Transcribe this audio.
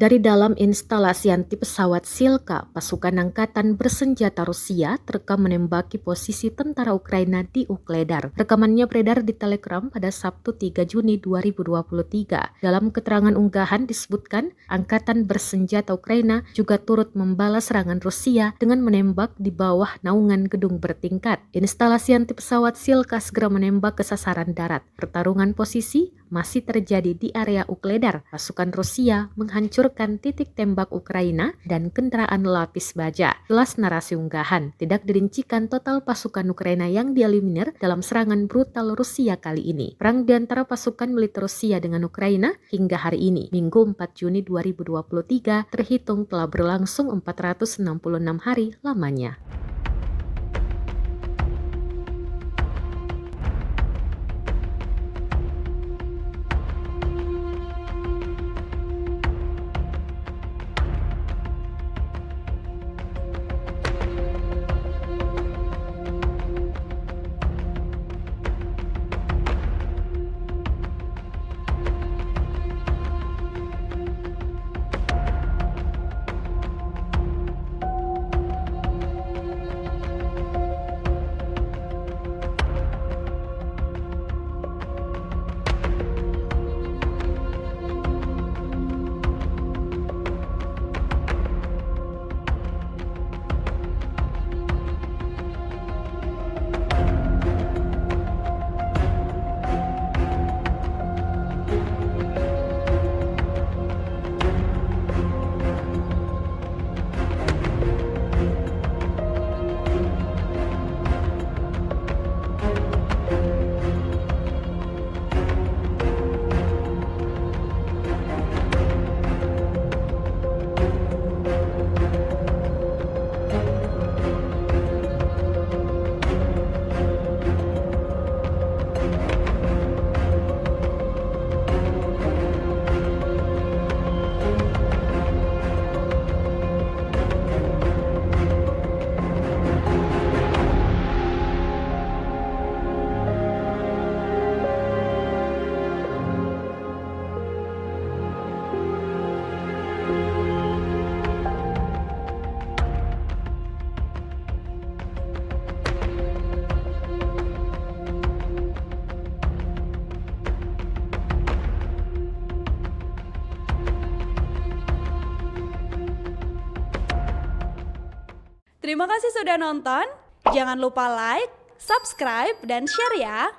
Dari dalam instalasi anti pesawat Silka, pasukan angkatan bersenjata Rusia terekam menembaki posisi tentara Ukraina di Ukledar. Rekamannya beredar di Telegram pada Sabtu 3 Juni 2023. Dalam keterangan unggahan disebutkan, angkatan bersenjata Ukraina juga turut membalas serangan Rusia dengan menembak di bawah naungan gedung bertingkat. Instalasi anti pesawat Silka segera menembak ke sasaran darat. Pertarungan posisi masih terjadi di area Ukledar. Pasukan Rusia menghancurkan titik tembak Ukraina dan kendaraan lapis baja. Jelas narasi unggahan, tidak dirincikan total pasukan Ukraina yang dieliminir dalam serangan brutal Rusia kali ini. Perang di antara pasukan militer Rusia dengan Ukraina hingga hari ini, Minggu 4 Juni 2023, terhitung telah berlangsung 466 hari lamanya. Terima kasih sudah nonton. Jangan lupa like, subscribe, dan share ya.